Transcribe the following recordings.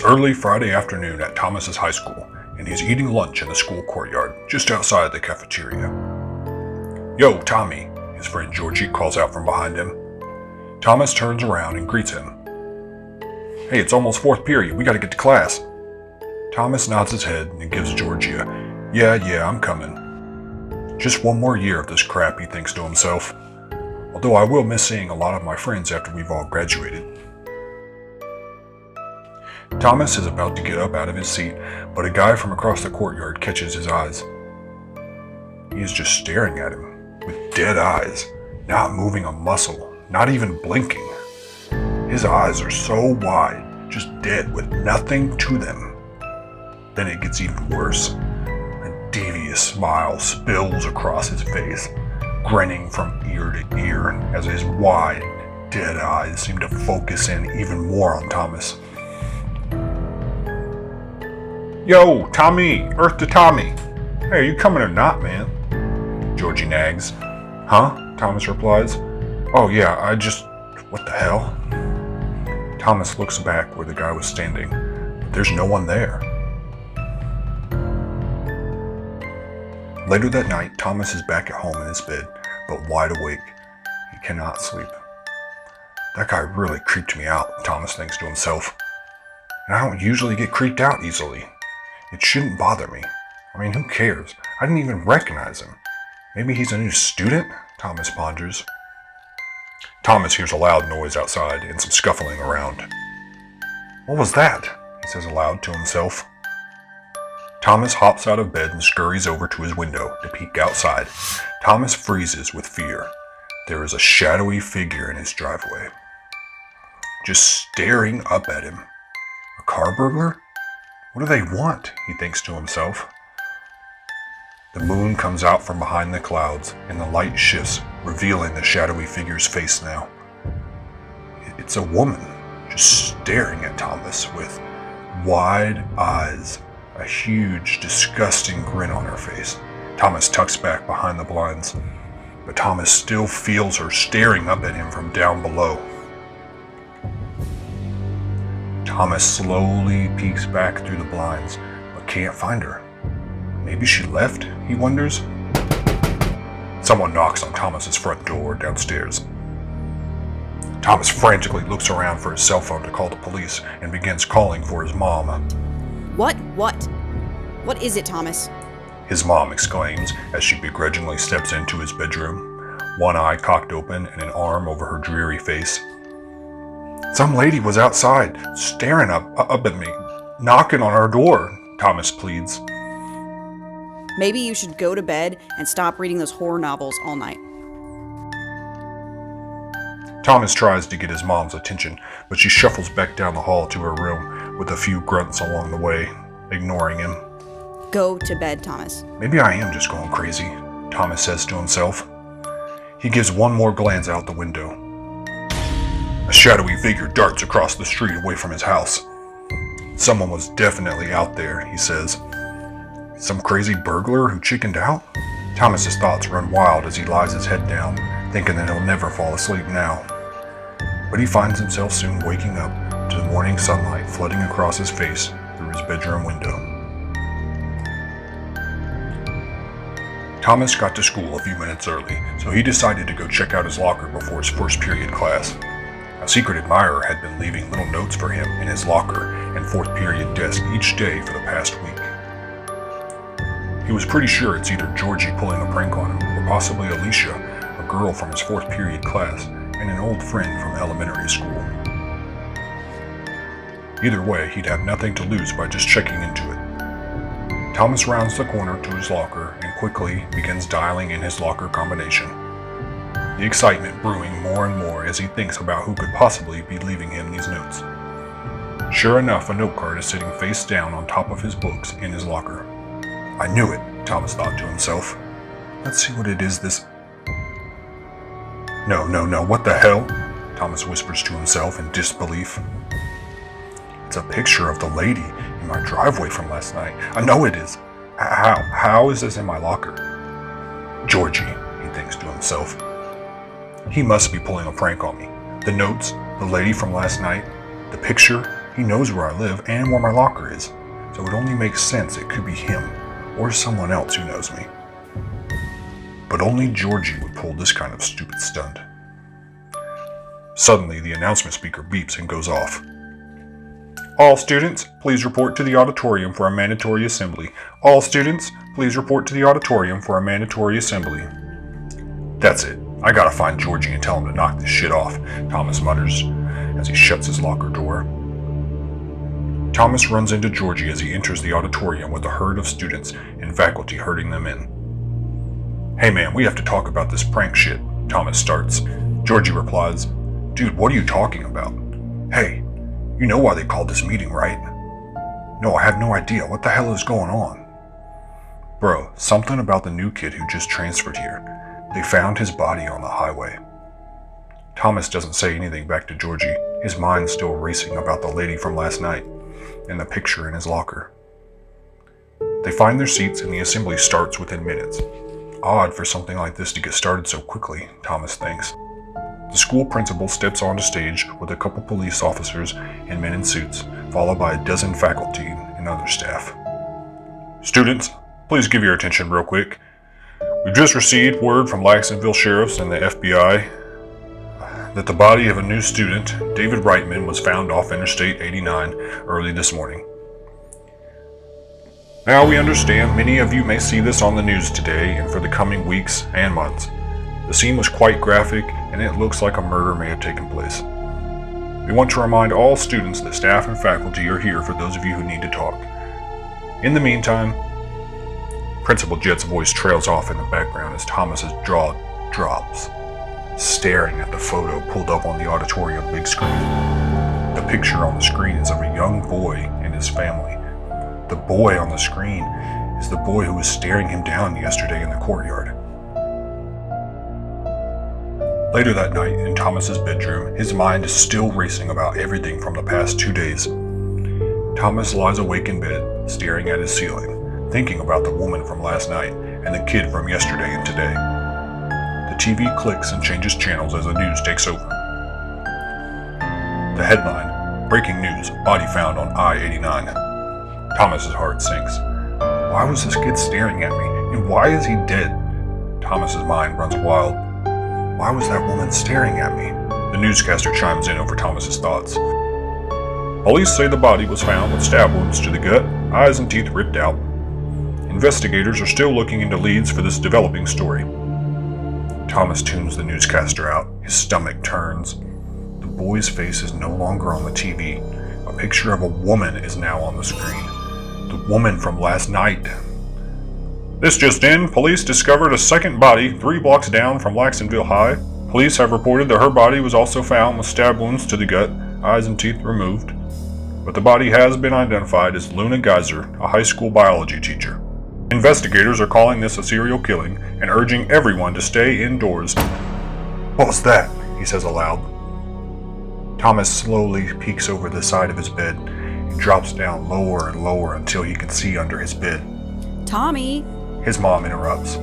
early Friday afternoon at Thomas's high school, and he's eating lunch in the school courtyard, just outside the cafeteria. "Yo, Tommy," his friend Georgie calls out from behind him. Thomas turns around and greets him. "Hey, it's almost fourth period, we gotta get to class." Thomas nods his head and gives Georgie a, yeah, I'm coming." Just one more year of this crap, he thinks to himself. Although I will miss seeing a lot of my friends after we've all graduated. Thomas is about to get up out of his seat, but a guy from across the courtyard catches his eyes. He is just staring at him, with dead eyes, not moving a muscle, not even blinking. His eyes are so wide, just dead with nothing to them. Then it gets even worse. A devious smile spills across his face, grinning from ear to ear as his wide, dead eyes seem to focus in even more on Thomas. "Yo, Tommy! Earth to Tommy! Hey, are you coming or not, man?" Georgie nags. "Huh?" Thomas replies. "Oh yeah, what the hell?" Thomas looks back where the guy was standing, but there's no one there. Later that night, Thomas is back at home in his bed, but wide awake. He cannot sleep. That guy really creeped me out, Thomas thinks to himself. And I don't usually get creeped out easily. It shouldn't bother me. I mean, who cares? I didn't even recognize him. Maybe he's a new student? Thomas ponders. Thomas hears a loud noise outside and some scuffling around. "What was that?" he says aloud to himself. Thomas hops out of bed and scurries over to his window to peek outside. Thomas freezes with fear. There is a shadowy figure in his driveway, just staring up at him. A car burglar? What do they want? He thinks to himself. The moon comes out from behind the clouds, and the light shifts, revealing the shadowy figure's face now. It's a woman, just staring at Thomas with wide eyes, a huge, disgusting grin on her face. Thomas tucks back behind the blinds, but Thomas still feels her staring up at him from down below. Thomas slowly peeks back through the blinds, but can't find her. Maybe she left, he wonders. Someone knocks on Thomas's front door downstairs. Thomas frantically looks around for his cell phone to call the police and begins calling for his mom. What? What is it, Thomas? His mom exclaims as she begrudgingly steps into his bedroom, one eye cocked open and an arm over her dreary face. "Some lady was outside, staring up at me, knocking on our door," Thomas pleads. Maybe you should go to bed and stop reading those horror novels all night. Thomas tries to get his mom's attention, but she shuffles back down the hall to her room with a few grunts along the way, ignoring him. Go to bed, Thomas. Maybe I am just going crazy, Thomas says to himself. He gives one more glance out the window. A shadowy figure darts across the street away from his house. Someone was definitely out there, he says. Some crazy burglar who chickened out? Thomas's thoughts run wild as he lies his head down, thinking that he'll never fall asleep now. But he finds himself soon waking up to the morning sunlight flooding across his face through his bedroom window. Thomas got to school a few minutes early, so he decided to go check out his locker before his first period class. A secret admirer had been leaving little notes for him in his locker and fourth period desk each day for the past week. He was pretty sure it's either Georgie pulling a prank on him, or possibly Alicia, a girl from his fourth period class, and an old friend from elementary school. Either way, he'd have nothing to lose by just checking into it. Thomas rounds the corner to his locker and quickly begins dialing in his locker combination. The excitement brewing more and more as he thinks about who could possibly be leaving him these notes. Sure enough, a note card is sitting face down on top of his books in his locker. I knew it, Thomas thought to himself. Let's see what it is this... No, what the hell? Thomas whispers to himself in disbelief. It's a picture of the lady in my driveway from last night. I know it is. How is this in my locker? Georgie, he thinks to himself. He must be pulling a prank on me. The notes, the lady from last night, the picture, He knows where I live and where my locker is, so it only makes sense it could be him or someone else who knows me. But only Georgie would pull this kind of stupid stunt. Suddenly, the announcement speaker beeps and goes off. All students, please report to the auditorium for a mandatory assembly. All students, please report to the auditorium for a mandatory assembly. That's it. I gotta find Georgie and tell him to knock this shit off, Thomas mutters as he shuts his locker door. Thomas runs into Georgie as he enters the auditorium with a herd of students and faculty herding them in. Hey man, we have to talk about this prank shit, Thomas starts. Georgie replies, Dude, what are you talking about? Hey, you know why they called this meeting, right? No, I have no idea. What the hell is going on? Bro, something about the new kid who just transferred here. They found his body on the highway. Thomas doesn't say anything back to Georgie, his mind still racing about the lady from last night and the picture in his locker. They find their seats and the assembly starts within minutes. Odd for something like this to get started so quickly, Thomas thinks. The school principal steps onto stage with a couple police officers and men in suits, followed by a dozen faculty and other staff. Students, please give your attention real quick. We've just received word from Laxonville Sheriffs and the FBI that the body of a new student, David Reitman, was found off Interstate 89 early this morning. Now we understand many of you may see this on the news today and for the coming weeks and months. The scene was quite graphic and it looks like a murder may have taken place. We want to remind all students that staff and faculty are here for those of you who need to talk. In the meantime, Principal Jet's voice trails off in the background as Thomas's jaw drops, staring at the photo pulled up on the auditorium big screen. The picture on the screen is of a young boy and his family. The boy on the screen is the boy who was staring him down yesterday in the courtyard. Later that night, in Thomas's bedroom, his mind is still racing about everything from the past 2 days. Thomas lies awake in bed, staring at his ceiling, thinking about the woman from last night and the kid from yesterday and today. The TV clicks and changes channels as the news takes over. The headline, Breaking News, Body Found on I-89. Thomas's heart sinks. Why was this kid staring at me, and why is he dead? Thomas's mind runs wild. Why was that woman staring at me? The newscaster chimes in over Thomas's thoughts. Police say the body was found with stab wounds to the gut, eyes and teeth ripped out. Investigators are still looking into leads for this developing story. Thomas tunes the newscaster out. His stomach turns. The boy's face is no longer on the TV. A picture of a woman is now on the screen. The woman from last night. This just in, police discovered a second body 3 blocks down from Laxonville High. Police have reported that her body was also found with stab wounds to the gut, eyes and teeth removed. But the body has been identified as Luna Geyser, a high school biology teacher. Investigators are calling this a serial killing and urging everyone to stay indoors. What was that? He says aloud. Thomas slowly peeks over the side of his bed and drops down lower and lower until he can see under his bed. Tommy! His mom interrupts,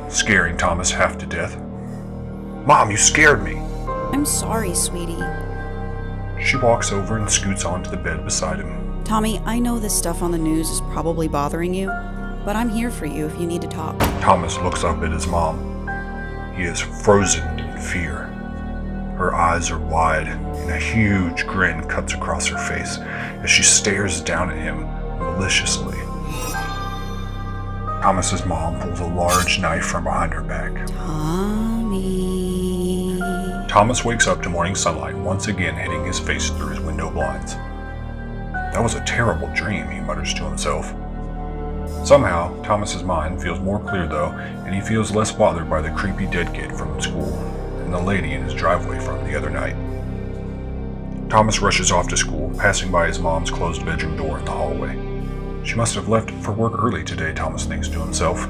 scaring Thomas half to death. Mom, you scared me! I'm sorry, sweetie. She walks over and scoots onto the bed beside him. Tommy, I know this stuff on the news is probably bothering you, but I'm here for you if you need to talk. Thomas looks up at his mom. He is frozen in fear. Her eyes are wide, and a huge grin cuts across her face as she stares down at him maliciously. Thomas's mom pulls a large knife from behind her back. Tommy. Thomas wakes up to morning sunlight once again hitting his face through his window blinds. That was a terrible dream, he mutters to himself. Somehow, Thomas's mind feels more clear though, and he feels less bothered by the creepy dead kid from school and the lady in his driveway from the other night. Thomas rushes off to school, passing by his mom's closed bedroom door in the hallway. She must have left for work early today, Thomas thinks to himself.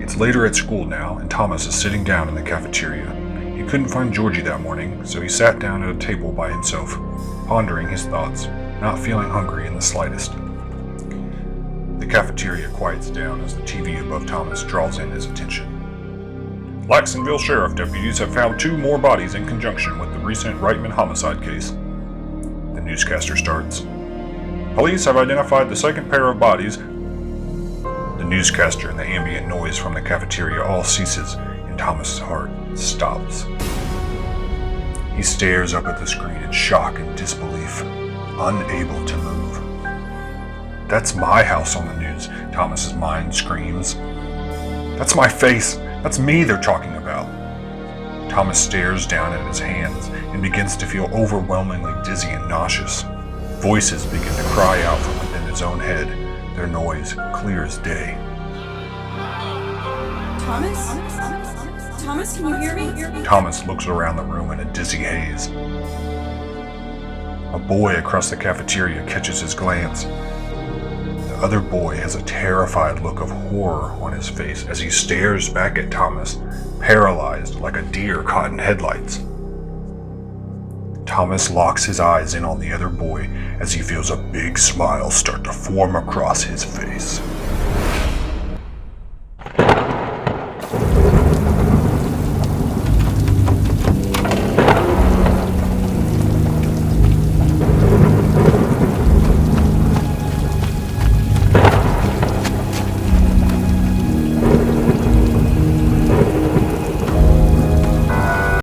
It's later at school now, and Thomas is sitting down in the cafeteria. He couldn't find Georgie that morning, so he sat down at a table by himself, pondering his thoughts, not feeling hungry in the slightest. The cafeteria quiets down as the TV above Thomas draws in his attention. Laxonville Sheriff deputies have found 2 more bodies in conjunction with the recent Reitman homicide case. newscaster starts. Police have identified the second pair of bodies. The newscaster and the ambient noise from the cafeteria all ceases, and Thomas's heart stops. He stares up at the screen in shock and disbelief, unable to move. That's my house on the news, Thomas's mind screams. That's my face. That's me they're talking about. Thomas stares down at his hands and begins to feel overwhelmingly dizzy and nauseous. Voices begin to cry out from within his own head, their noise clear as day. Thomas? Thomas, can you hear me? Thomas looks around the room in a dizzy haze. A boy across the cafeteria catches his glance. The other boy has a terrified look of horror on his face as he stares back at Thomas, paralyzed like a deer caught in headlights. Thomas locks his eyes in on the other boy as he feels a big smile start to form across his face.